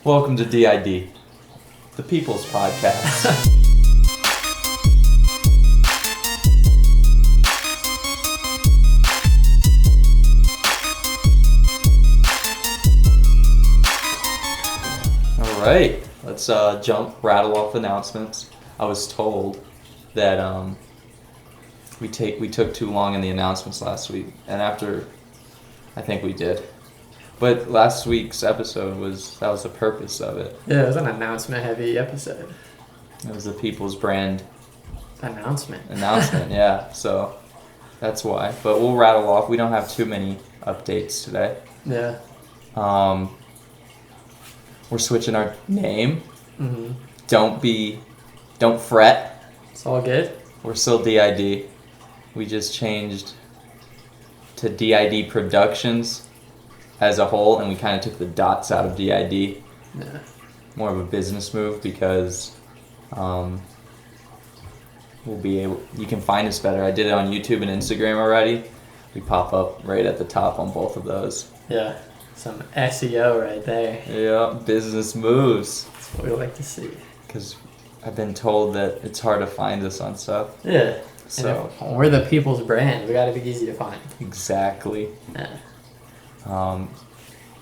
Welcome to DID, the People's Podcast. All right, let's rattle off announcements. I was told that we took too long in the announcements last week, and I think we did. But last week's episode was the purpose of it. Yeah, it was an announcement-heavy episode. It was the People's Brand announcement, yeah. So that's why. But we'll rattle off. We don't have too many updates today. Yeah. We're switching our name. Mm-hmm. Don't fret. It's all good. We're still DID. We just changed to DID Productions as a whole, and we kind of took the dots out of DID. Yeah. More of a business move because we'll be able. You can find us better. I did it on YouTube and Instagram already. We pop up right at the top on both of those. Yeah, some SEO right there. Yeah, business moves. That's what we like to see. Because I've been told that it's hard to find us on stuff. Yeah. So we're the People's Brand. We got to be easy to find. Exactly. Yeah.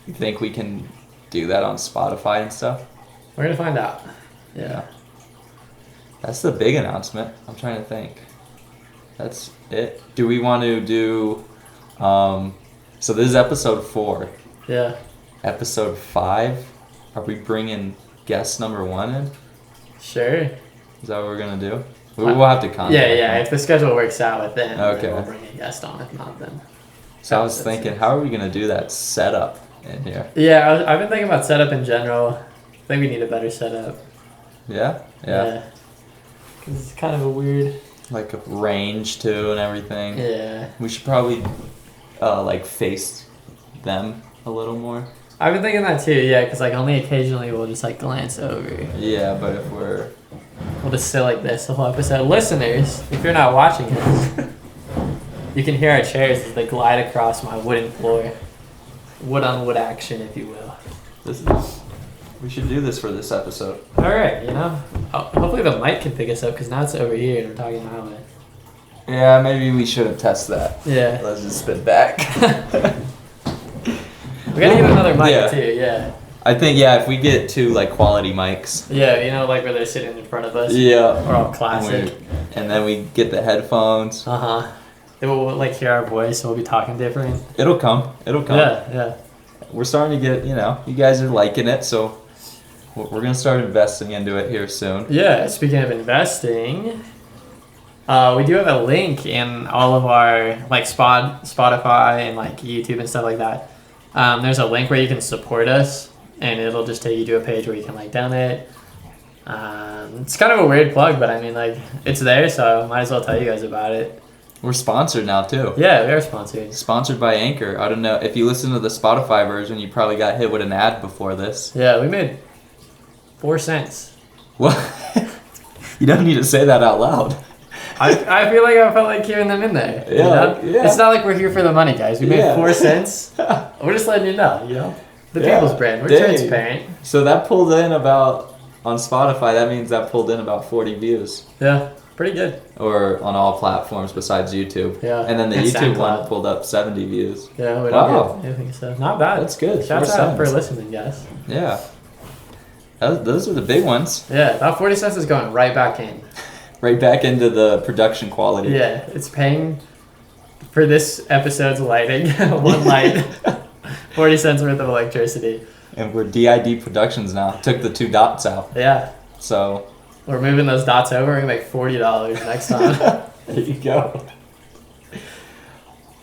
You think we can do that on Spotify and stuff? We're gonna find out. Yeah. That's the big announcement. I'm trying to think. That's it. Do we want to do? So this is episode 4. Yeah. Episode 5. Are we bringing guest number 1 in? Sure. Is that what we're gonna do? We'll have to contact. Yeah. If the schedule works out with them, okay. then we'll bring a guest on. If not, then. So I was thinking, how are we going to do that setup in here? Yeah, I've been thinking about setup in general. I think we need a better setup. Yeah? Because it's kind of a weird... Like a range, too, and everything. Yeah. We should probably, face them a little more. I've been thinking that, too, yeah, because, only occasionally we'll just, glance over. Yeah, but if we'll just sit like this the whole episode. Listeners, if you're not watching this... You can hear our chairs as they glide across my wooden floor. Wood on wood action, if you will. We should do this for this episode. Alright, hopefully the mic can pick us up because now it's over here and we're talking my way. Yeah, maybe we shouldn't test that. Yeah. Let's just spit back. We gotta get another mic too, yeah. I think, if we get 2 quality mics. Yeah, where they're sitting in front of us. Yeah. We're all classic. And then we get the headphones. Uh-huh. They will hear our voice, so we'll be talking different. It'll come. Yeah. We're starting to get, you guys are liking it, so we're going to start investing into it here soon. Yeah, speaking of investing, we do have a link in all of our, Spotify and, YouTube and stuff like that. There's a link where you can support us, and it'll just take you to a page where you can, donate. It's kind of a weird plug, but, it's there, so I might as well tell you guys about it. We're sponsored now, too. Yeah, we are sponsored. Sponsored by Anchor. I don't know. If you listen to the Spotify version, you probably got hit with an ad before this. Yeah, we made 4 cents. What? You don't need to say that out loud. I feel like I felt like hearing them in there. Yeah. It's not like we're here for the money, guys. We made 4 cents. We're just letting you know, The People's Brand. We're transparent. So that pulled in on Spotify, that means that pulled in about 40 views. Yeah. Pretty good. Or on all platforms besides YouTube. Yeah. And then the YouTube one pulled up 70 views. Yeah, we don't get anything, so not bad. That's good. Shout out for listening, guys. Yeah. Those are the big ones. Yeah, that 40 cents is going right back in. Right back into the production quality. Yeah, it's paying for this episode's lighting. One light. 40 cents worth of electricity. And we're DID Productions now. Took the 2 dots out. Yeah. So... We're moving those dots over. We're going to make $40 next time. There you go.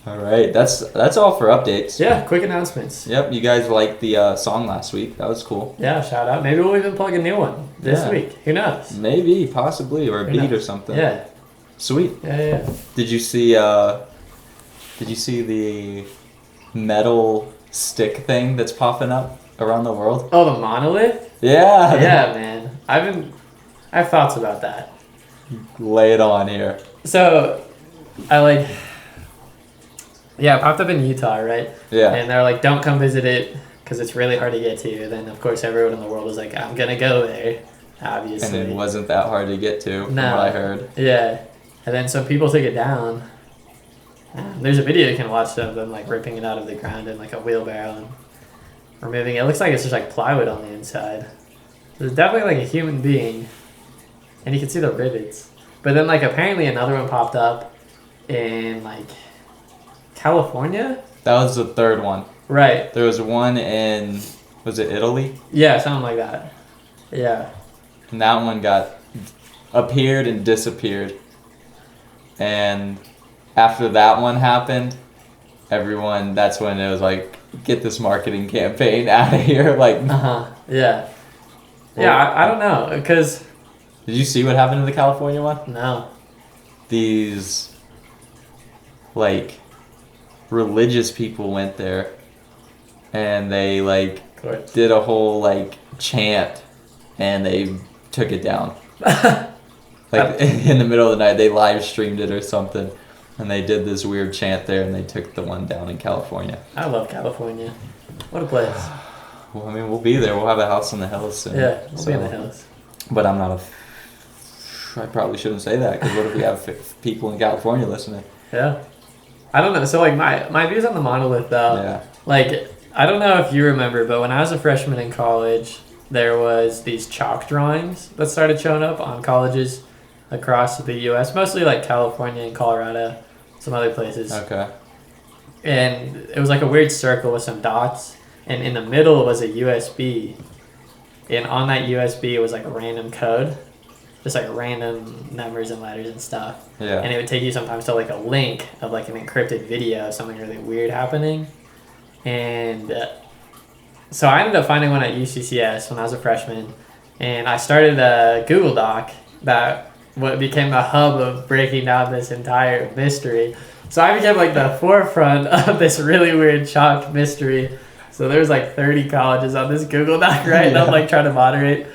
All right. That's all for updates. Yeah, quick announcements. Yep. You guys liked the song last week. That was cool. Yeah, shout out. Maybe we'll even plug a new one this week. Who knows? Maybe, possibly, or a beat or something. Yeah. Sweet. Yeah. Did you see the metal stick thing that's popping up around the world? Oh, the monolith? Yeah. Yeah, man. I have thoughts about that. Lay it on here. So, it popped up in Utah, right? Yeah. And they're like, don't come visit it because it's really hard to get to. Then of course everyone in the world was like, I'm gonna go there, obviously. And it wasn't that hard to get to, from what I heard. Yeah, and then some people took it down. There's a video you can watch of them like ripping it out of the ground in like a wheelbarrow and removing it. It looks like it's just like plywood on the inside. There's definitely like a human being, and you can see the rivets. But then like apparently another one popped up in like California. That was the third one. Right. There was one in, was it Italy? Yeah, something like that. Yeah. And that one appeared and disappeared. And after that one happened, that's when it was like, get this marketing campaign out of here. Like, yeah. Yeah, I don't know, because... Did you see what happened to the California one? No. These, like, religious people went there, and they, like, did a whole, like, chant, and they took it down. Like, in the middle of the night, they live streamed it or something, and they did this weird chant there, and they took the one down in California. I love California. What a place. Well, I mean, we'll be there. We'll have a house in the hills soon. Yeah, we'll be in the hills. But I'm not I probably shouldn't say that, because what if we have people in California listening? Yeah. I don't know. So, like, my views on the monolith, though. Yeah. Like, I don't know if you remember, but when I was a freshman in college, there was these chalk drawings that started showing up on colleges across the U.S., mostly, like, Chalcalifornia and Colorado, some other places. Okay. And it was, like, a weird circle with some dots, and in the middle was a USB. And on that USB, it was, like, a random code. Just like random numbers and letters and stuff. Yeah. And it would take you sometimes to like a link of like an encrypted video of something really weird happening. And so I ended up finding one at UCCS when I was a freshman. And I started a Google Doc that what became the hub of breaking down this entire mystery. So I became like the forefront of this really weird chalk mystery. So there was like 30 colleges on this Google Doc, right? And I'm like trying to moderate.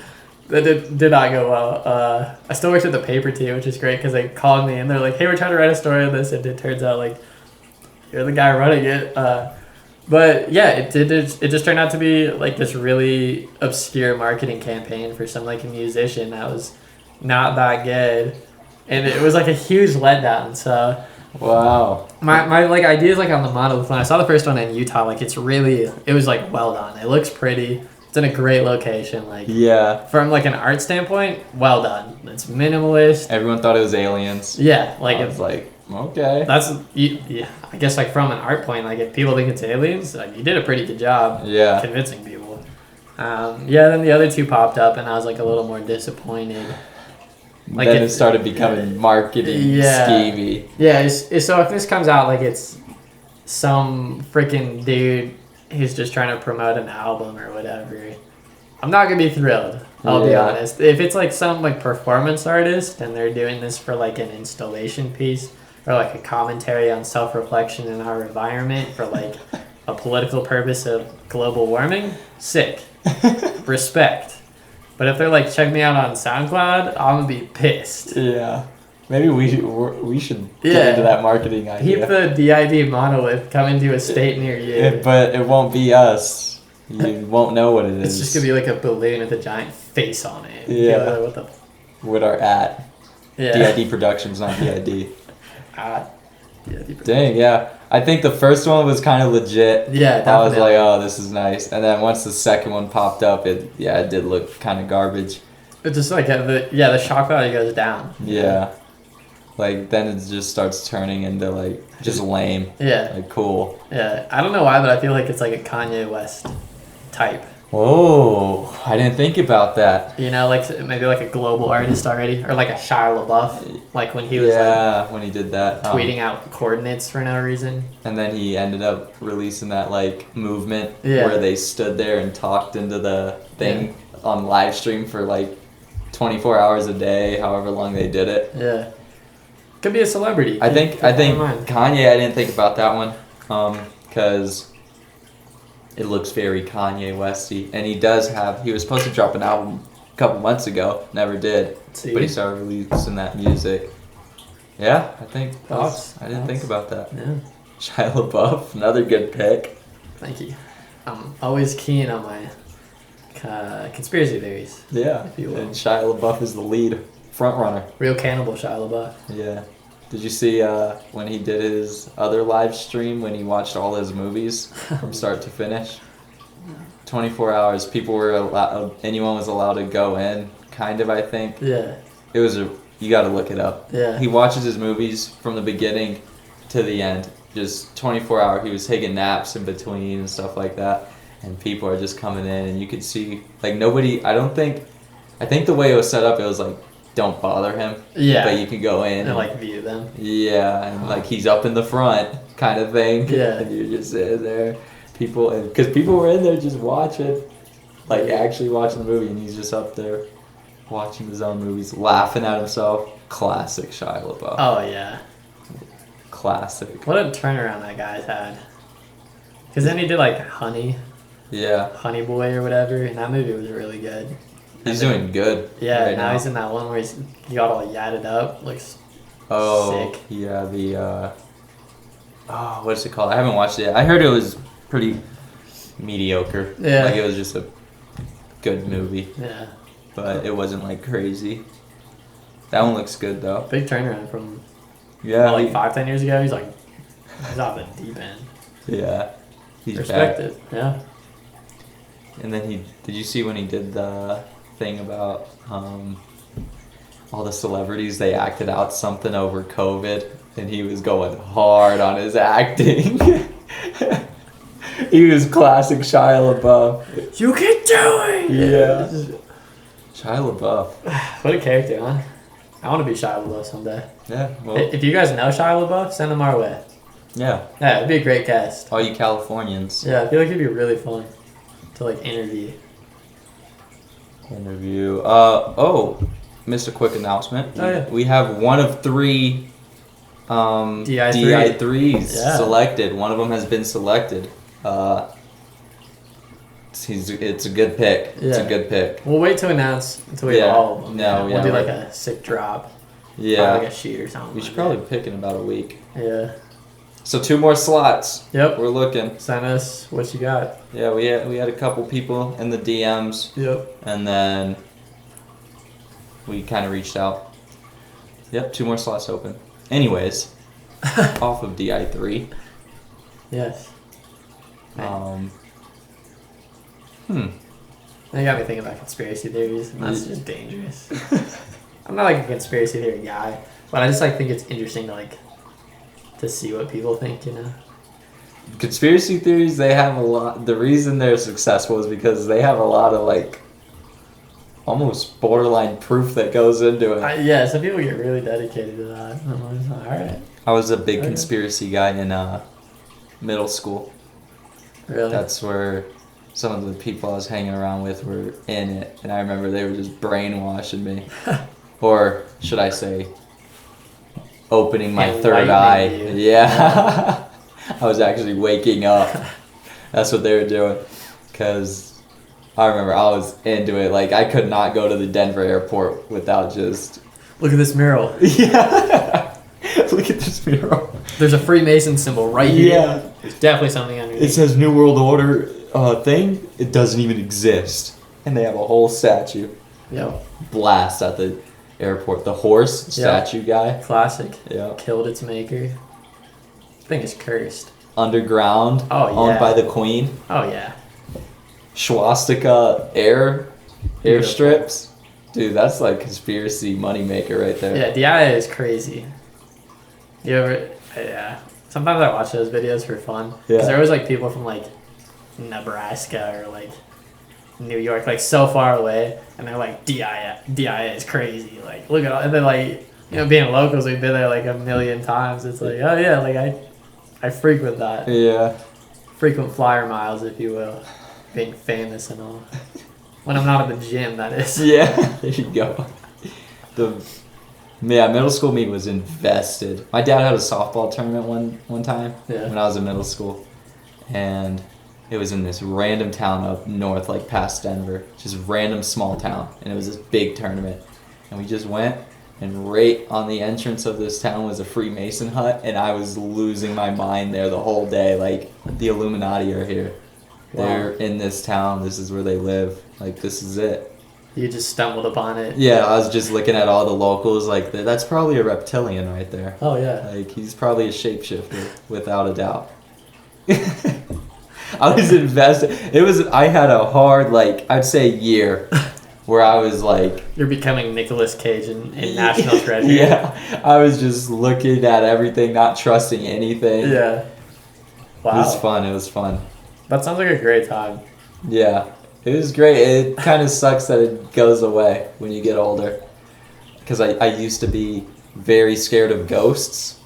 That did not go well. I still worked at the paper team, which is great because they called me and they're like, hey, we're trying to write a story on this. And it turns out like you're the guy running it. But yeah, it just turned out to be like this really obscure marketing campaign for some like a musician that was not that good. And it was like a huge letdown. So wow. My like ideas like on the monolith, when I saw the first one in Utah, like it was like well done. It looks pretty. It's in a great location. Like yeah, from like an art standpoint, well done. It's minimalist. Everyone thought it was aliens. Yeah, like it's like okay. That's yeah. I guess like from an art point, like if people think it's aliens, like you did a pretty good job. Yeah, convincing people. Yeah. Then the other two popped up, and I was like a little more disappointed. Like then it started becoming marketing schemey. Yeah. So if this comes out like it's some freaking dude who's just trying to promote an album or whatever, I'm not gonna be thrilled. I'll be honest. If it's like some like performance artist and they're doing this for like an installation piece or like a commentary on self-reflection in our environment for like a political purpose of global warming, sick. Respect. But if they're like, check me out on SoundCloud, I'm gonna be pissed. Yeah. Maybe we should get into that marketing idea. Keep the DID monolith coming to a state near you. But it won't be us. You won't know what it is. It's just going to be like a balloon with a giant face on it. Yeah. What the... With our @ Yeah. DID Productions, not DID. DID Dang, yeah. I think the first one was kind of legit. Yeah, definitely. I was like, oh, this is nice. And then once the second one popped up, it did look kind of garbage. It's just like the shock value goes down. Yeah. Like, then it just starts turning into, like, just lame. Yeah. Like, cool. Yeah. I don't know why, but I feel like it's like a Kanye West type. Whoa. I didn't think about that. You know, like, maybe like a global artist already. Or like a Shia LaBeouf. Like, when he was, when he did that. tweeting out coordinates for no reason. And then he ended up releasing that, like, movement where they stood there and talked into the thing on live stream for, like, 24 hours a day, however long they did it. Yeah. Could be a celebrity. I think Kanye, I didn't think about that one because it looks very Kanye Westy, and he was supposed to drop an album a couple months ago, never did, but he started releasing that music. Yeah, I didn't think about that. Yeah. Shia LaBeouf, another good pick. Thank you. I'm always keen on my conspiracy theories. Yeah. If you will. And Shia LaBeouf is the lead front runner. Real cannibal Shia LaBeouf. Yeah. Did you see when he did his other live stream when he watched all his movies from start to finish? 24 hours. People were allowed. Anyone was allowed to go in. Kind of, I think. Yeah. It was you got to look it up. Yeah. He watches his movies from the beginning to the end. Just 24 hour. He was taking naps in between and stuff like that. And people are just coming in, and you could see like nobody. I think the way it was set up, it was like don't bother him. Yeah. But you could go in And like view them. Yeah, and like he's up in the front kind of thing. Yeah. And you're just sitting there. Because people were in there just watching, like actually watching the movie, and he's just up there watching his own movies, laughing at himself. Classic Shia LaBeouf. Oh yeah. Classic. What a turnaround that guy's had. Because then he did like Honey Yeah. Boy or whatever, and that movie was really good. He's doing good. Yeah, right now he's in that one where he got all yadded up, looks sick. Yeah, the what's it called? I haven't watched it yet. I heard it was pretty mediocre. Yeah. Like it was just a good movie. Yeah. But it wasn't like crazy. That one looks good though. Big turnaround from Yeah. like 5-10 years ago. He's off the deep end. Yeah. He's Respect back. it. Yeah. And then did you see when he did the thing about all the celebrities, they acted out something over COVID, and he was going hard on his acting. He was classic Shia LaBeouf. You can do it! Yeah. Shia LaBeouf. What a character, huh? I want to be Shia LaBeouf someday. Yeah. Well, If you guys know Shia LaBeouf, send him our way. yeah. Yeah, it'd be a great cast. All you Californians. Yeah, I feel like it'd be really fun to like interview. Missed a quick announcement. Oh, yeah. We have one of 3 DI3s DI3s selected. One of them has been selected. It's a good pick. It's a Yeah. good pick. We'll wait to announce until we have Yeah. all of them. No, We'll yeah, do like right. a sick drop. Yeah. Like a sheet or something. We should like probably pick in about a week. that. Yeah. So 2 more slots. Yep. We're looking. Send us what you got. Yeah, we had a couple people in the DMs, Yep. and then we kind of reached out. Yep, 2 more slots open. Anyways, off of DI3. Yes. Now you got me thinking about conspiracy theories, and that's just dangerous. I'm not like a conspiracy theory guy, but I just like think it's interesting to like to see what people think, you know. Conspiracy theories, they have a lot. The reason they're successful is because they have a lot of like almost borderline proof that goes into it. Yeah, some people get really dedicated to that. I'm like, all right. I was a big Okay. conspiracy guy in middle school. Really? That's where some of the people I was hanging around with were in it, and I remember they were just brainwashing me, or should I say, opening my third eye. Enlightening you. Yeah, I was actually waking up. That's what they were doing, because I remember I was into it. Like I could not go to the Denver airport without just Look at this mural. yeah. Look at this mural. There's a Freemason symbol right here. Yeah. There's definitely something underneath. It says New World Order thing. It doesn't even exist. And they have a whole statue. Yep. Blast at the airport. The horse statue guy. Classic. Yeah. Killed its maker. Thing is cursed. Underground. Oh, yeah. Owned by the Queen. Oh yeah. Swastika airstrips. Dude, that's like conspiracy moneymaker right there. Yeah, DI is crazy. You ever? Yeah. Sometimes I watch those videos for fun. Yeah. Because there was like people from like Nebraska or like New York, like so far away, and they're like DI is crazy. Like look at all, and then like being locals, we've been there like a million times. It's like oh yeah, like I frequent that. Yeah. Frequent flyer miles, if you will, being famous and all. When I'm not at the gym, that is. Yeah. There you go. Middle school me was invested. My dad had a softball tournament one time when I was in middle school, and it was in this random town up north, like past Denver, just random small town, and it was this big tournament, and we just went, and right on the entrance of this town was a Freemason hut, and I was losing my mind there the whole day, like the Illuminati are here. They're in this town. This is where they live. Like, this is it. You just stumbled upon it. Yeah, I was just looking at all the locals. Like, that's probably a reptilian right there. Oh, yeah. Like, he's probably a shapeshifter, without a doubt. I was invested. I had a hard, like, I'd say year where I was like... You're becoming Nicolas Cage in National Treasure. Yeah, I was just looking at everything, not trusting anything. Yeah. Wow. It was fun. That sounds like a great time. Yeah, it was great. It kind of sucks that it goes away when you get older. Because I used to be very scared of ghosts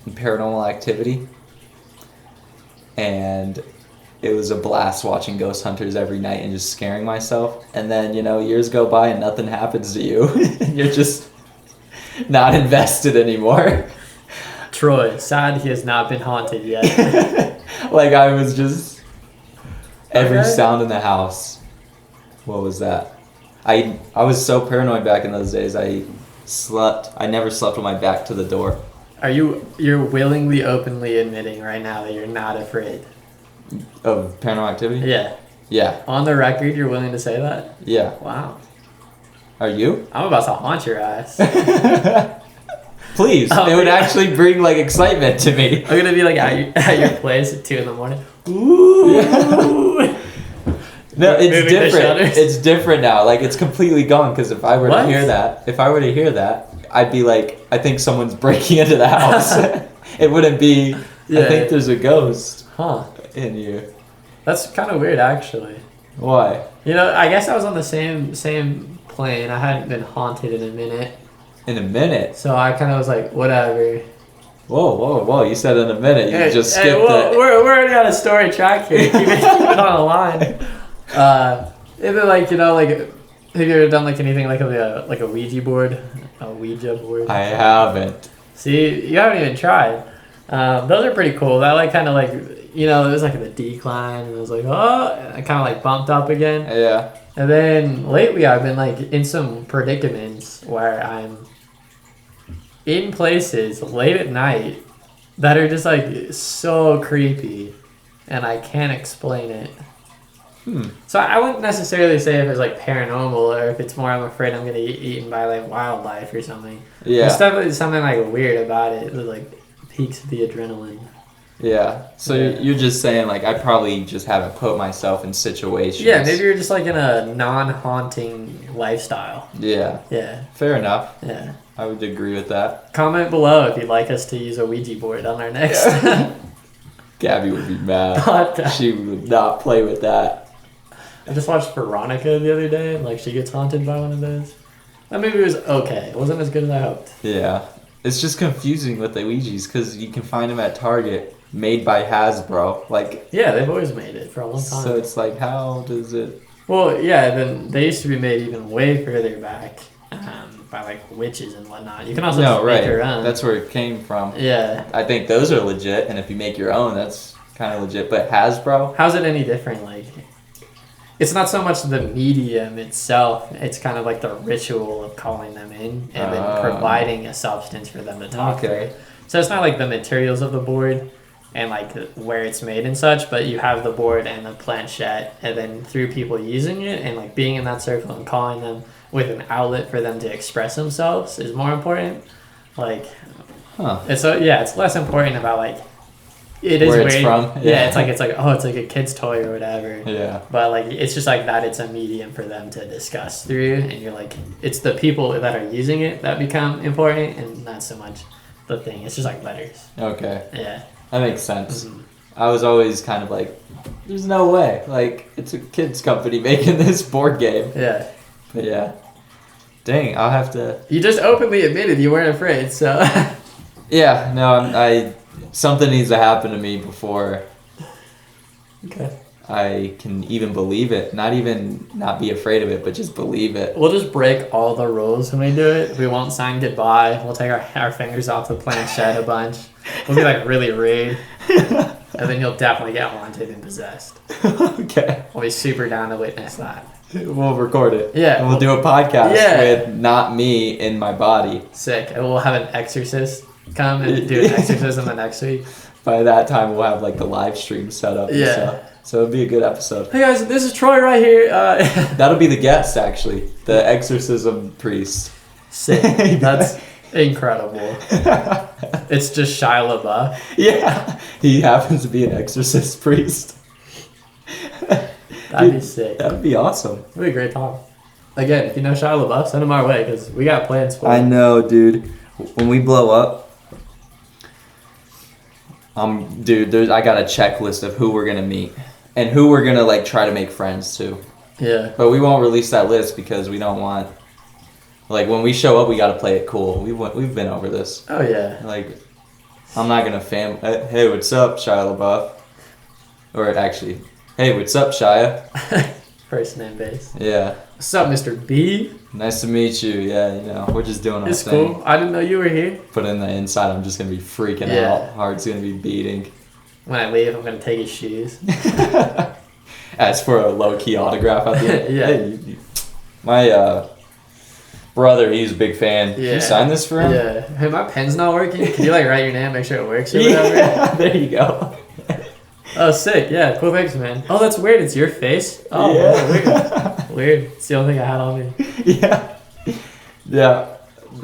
and paranormal activity. And it was a blast watching Ghost Hunters every night and just scaring myself. And then, years go by and nothing happens to you. And you're just not invested anymore. Troy, sad he has not been haunted yet. Like, I was just... Every Okay. sound in the house. What was that? I was so paranoid back in those days. I never slept with my back to the door. You're willingly, openly admitting right now that you're not afraid? Of paranormal activity? Yeah. Yeah. On the record, you're willing to say that? Yeah. Wow. Are you? I'm about to haunt your ass. Please. Oh, It would yeah. actually bring, like, excitement to me. I'm gonna be like at your place at 2 a.m. Ooh. No, it's Moving the different. shutters. It's different now. Like, it's completely gone, because if I were What? to hear that, I'd be like, I think someone's breaking into the house. It wouldn't be, Yeah. I think there's a ghost Huh. in you. That's kind of weird, actually. Why? I guess I was on the same plane. I hadn't been haunted in a minute, In a minute. so I kind of was like, whatever. Whoa. You said in a minute. You just skipped whoa, it. we're already on a story track here. Keep it on a line. It'd be like, have you ever done like anything like a Ouija board? A Ouija board? I haven't. See, you haven't even tried. Those are pretty cool. That like kind of like, it was like the decline, and it was like, oh, and it kind of like bumped up again. Yeah. And then lately I've been like in some predicaments where I'm in places late at night that are just like so creepy, and I can't explain it. So I wouldn't necessarily say if it's like paranormal or if it's more I'm afraid I'm gonna get eaten by like wildlife or something. Yeah. There's definitely something like weird about it. It like peaks the adrenaline. Yeah. So Yeah. you're just saying, like, I probably just haven't put myself in situations. Yeah, maybe you're just like in a non-haunting lifestyle. Yeah. Yeah, Fair enough. yeah. I would agree with that. Comment below if you'd like us to use a Ouija board on our next Gabby would be mad. podcast. She would not play with that. I just watched Veronica the other day, and like she gets haunted by one of those. That movie was okay. It wasn't as good as I hoped. Yeah. It's just confusing with the Ouijas because you can find them at Target, made by Hasbro. Like, Yeah, they've always made it for a long time. so it's like, how does it... Well, yeah, then they used to be made even way further back by like witches and whatnot. You can also No, just right. make your own. That's where it came from. Yeah. I think those are legit, and if you make your own, that's kind of legit. But Hasbro? How's it any different? Like, it's not so much the medium itself. It's kind of like the ritual of calling them in and then providing a substance for them to talk Okay. through. So it's not like the materials of the board and like where it's made and such, but you have the board and the planchette, and then through people using it and like being in that circle and calling them with an outlet for them to express themselves is more important. Like, Huh. it's less important about like it is Where it's weird. from? Yeah, Yeah. it's like it's like a kid's toy or whatever. Yeah. But like it's just like that. It's a medium for them to discuss through, and you're like, it's the people that are using it that become important, and not so much the thing. It's just like letters. Okay. Yeah. That makes sense. Mhm. I was always kind of like, there's no way. Like, it's a kid's company making this board game. Yeah. But yeah. Dang, I'll have to... You just openly admitted you weren't afraid, so. Yeah, no, something needs to happen to me before Okay. I can even believe it. Not even not be afraid of it, but just believe it. We'll just break all the rules when we do it. We won't sign goodbye. We'll take our fingers off the planchette a bunch. We'll be like really rude. And then you'll definitely get haunted and possessed. Okay. We'll be super down to witness that. We'll record it. Yeah. And we'll do a podcast Yeah. with not me in my body. Sick. And we'll have an exorcist come and do an exorcism the next week. by that time we'll have like the live stream set up. And stuff. So it'll be a good episode. Hey guys, this is Troy right here. That'll be the guest actually, the exorcism priest. Sick. That's incredible. It's just Shia LaBeouf. Yeah, he happens to be an exorcist priest. That'd be sick. That'd be awesome. It'd be a great talk. Again, if you know Shia LaBeouf, send him our way because we got plans for I him. know, dude. When we blow up, I got a checklist of who we're gonna meet and who we're gonna like try to make friends to. Yeah. But we won't release that list because we don't want. Like when we show up, we gotta play it cool. We've been over this. Oh yeah. Like, I'm not gonna hey, what's up, Shia LaBeouf? Or actually, hey, what's up, Shia? First name base. Yeah. What's up, Mr. B? Nice to meet you. Yeah, we're just doing our It's thing. cool. I didn't know you were here. But in the inside, I'm just gonna be freaking out. Heart's gonna be beating. When I leave, I'm gonna take his shoes. Ask for a low key autograph at the end. Yeah. Hey, my brother, he's a big fan. Can you sign this for him? Yeah. Hey, my pen's not working. Can you like write your name, make sure it works or whatever? Yeah, there you go. Oh, sick. Yeah, cool. Thanks, man. Oh, that's weird. It's your face. Oh, yeah. Weird. It's the only thing I had on me. Yeah. Yeah.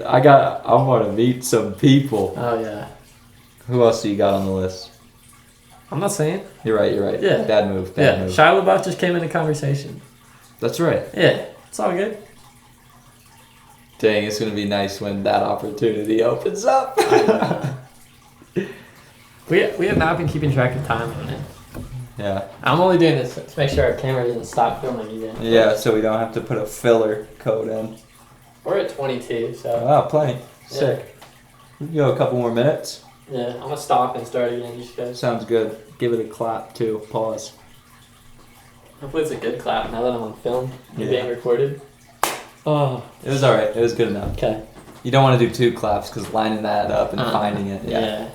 I want to meet some people. Oh, yeah. Who else do you got on the list? I'm not saying. You're right. Yeah. Bad move. Yeah. Move. Shia LaBeouf just came into conversation. That's right. Yeah. It's all good. Dang, it's going to be nice when that opportunity opens up. We have not been keeping track of time on it. Yeah. I'm only doing this to make sure our camera doesn't stop filming again. Yeah, so we don't have to put a filler code in. We're at 22, so. Wow, plenty. Sick. We can go a couple more minutes. Yeah, I'm gonna stop and start again just because. Sounds good. Give it a clap too. Pause. Hopefully it's a good clap now that I'm on film and Yeah. being recorded. Oh. It was alright. It was good enough. Okay. You don't want to do 2 claps because lining that up and finding it. Yeah.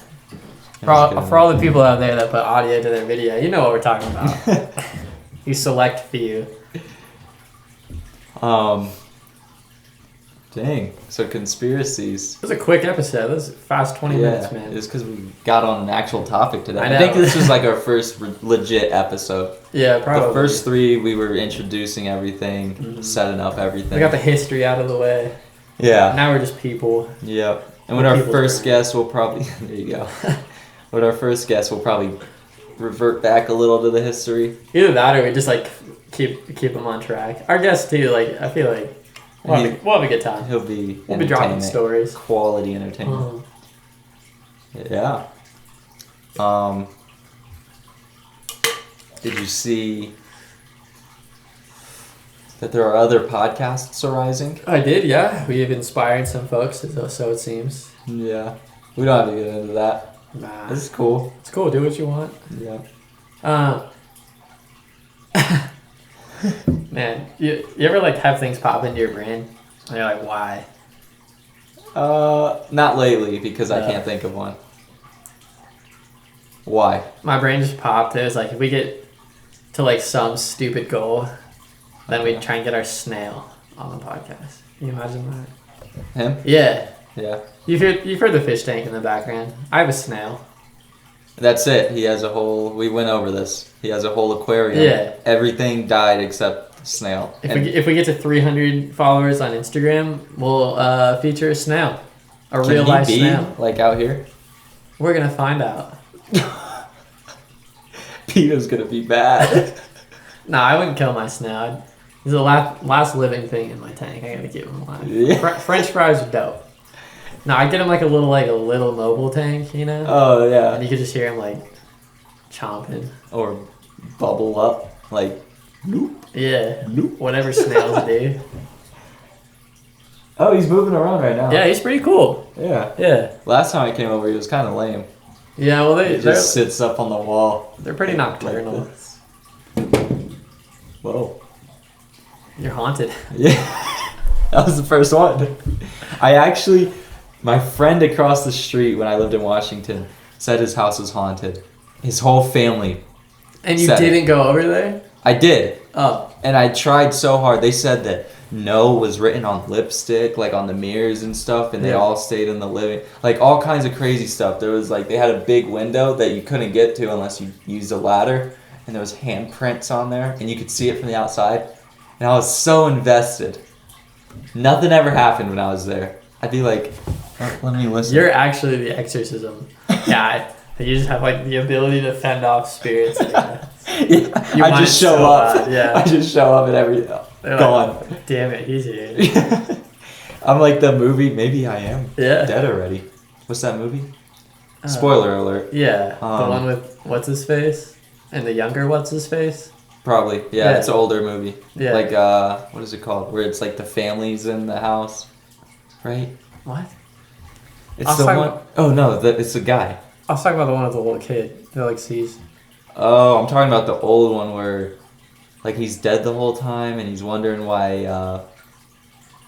For all the people out there that put audio to their video, you know what we're talking about. You select few. Dang. So conspiracies. It was a quick episode. It was a fast 20 minutes, man. It's because we got on an actual topic today. I know. I think this was like our first legit episode. Yeah, probably. The first 3, we were introducing everything, setting up everything. We got the history out of the way. Yeah. Now we're just people. Yep. And with our first guest, we'll probably... There you go. With our first guest, we'll probably revert back a little to the history. Either that or we just like keep them on track. Our guest too, like I feel like we'll have a good time. We'll be dropping stories. Quality entertainment. Yeah. Did you see that there are other podcasts arising? I did, yeah. We have inspired some folks, so it seems. Yeah. We don't have to get into that. Nah. This is cool. It's cool. Do what you want. Yeah. Man, you ever like have things pop into your brain and you're like, why? Not lately because I can't think of one. Why? My brain just popped. It was like if we get to like some stupid goal, then we try and get our snail on the podcast. Can you imagine that? Him? Yeah. Yeah. You've heard the fish tank in the background. I have a snail. That's it. He has a whole... We went over this. He has a whole aquarium. Yeah. Everything died except the snail. If we get to 300 followers on Instagram, we'll feature a snail. A real life snail. Like out here? We're going to find out. Peter's going to be bad. Nah, I wouldn't kill my snail. He's the last living thing in my tank. I got to keep him alive. Yeah. French fries are dope. No, I'd get him like a little mobile tank, you know? Oh, yeah. And you could just hear him like chomping. Or bubble up. Like, nope. Yeah. Nope. Whatever snails do. Oh, he's moving around right now. Yeah, he's pretty cool. Yeah. Yeah. Last time I came over, he was kind of lame. Yeah, well, He just sits up on the wall. They're pretty nocturnal. Like this. Whoa. You're haunted. Yeah. That was the first one. My friend across the street when I lived in Washington said his house was haunted. His whole family. And you didn't go over there? I did. Oh. And I tried so hard. They said that no was written on lipstick, like on the mirrors and stuff, and they all stayed in the living, like all kinds of crazy stuff. There was like, they had a big window that you couldn't get to unless you used a ladder, and there was handprints on there, and you could see it from the outside, and I was so invested. Nothing ever happened when I was there. I'd be like, oh, let me listen. You're actually the exorcism guy. You just have like the ability to fend off spirits. I just show up. I just show up and gone. Like, damn it, he's here. I'm like the movie. Maybe I am dead already. What's that movie? Spoiler alert. Yeah, the one with what's his face and the younger what's his face. Probably. Yeah, it's an older movie. Yeah. Like what is it called? Where it's like the family's in the house, right? What? It's the one. Oh no, it's a guy. I was talking about the one with the little kid that like sees. Oh, I'm talking about the old one where, like, he's dead the whole time and he's wondering why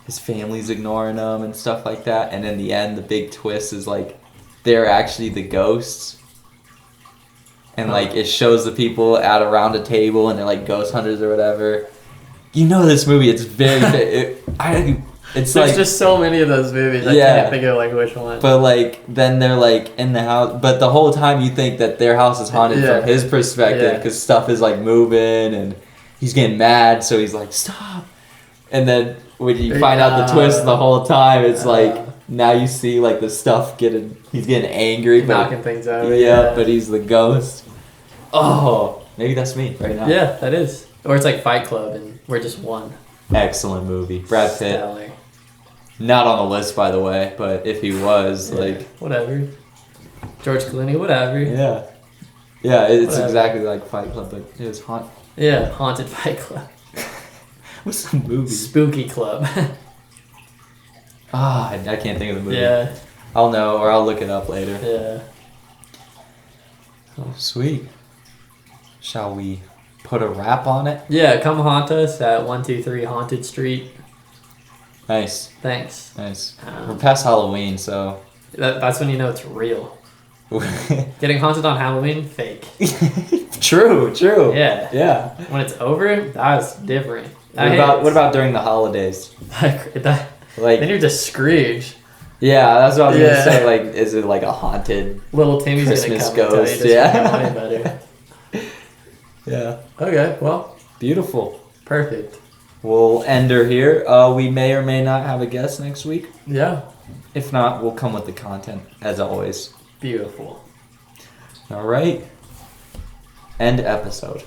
his family's ignoring him and stuff like that. And in the end, the big twist is like they're actually the ghosts. And like it shows the people at around a table and they're like ghost hunters or whatever. You know this movie? It's very. There's just so many of those movies. I can't think of like which one. But like then they're like in the house, but the whole time you think that their house is haunted from his perspective because stuff is like moving and he's getting mad, so he's like stop. And then when you find out the twist the whole time, it's like now you see like the stuff he's getting angry, knocking things over. Yeah, but he's the ghost. Oh, maybe that's me right now. Yeah, that is. Or it's like Fight Club and we're just one. Excellent movie. Brad Pitt. Stellar. Not on the list, by the way, but if he was, like... Whatever. George Clooney, whatever. Yeah. Yeah, it's exactly like Fight Club, but it was haunted. Yeah, Haunted Fight Club. What's the movie? Spooky Club. I can't think of the movie. Yeah. I'll know, or I'll look it up later. Yeah. Oh, sweet. Shall we put a wrap on it? Yeah, come haunt us at 123 Haunted Street. Nice. Thanks. Nice. We're past Halloween, so... That's when you know it's real. Getting haunted on Halloween, fake. True. Yeah. Yeah. When it's over, that's different. What about during the holidays? Then you're just Scrooge. Yeah, that's what I was gonna say. Like, is it like a haunted little Timmy's Christmas gonna come ghost? And tell you better. Yeah. Okay. Well. Beautiful. Perfect. We'll end her here. We may or may not have a guest next week. Yeah. If not, we'll come with the content as always. Beautiful. All right. End episode.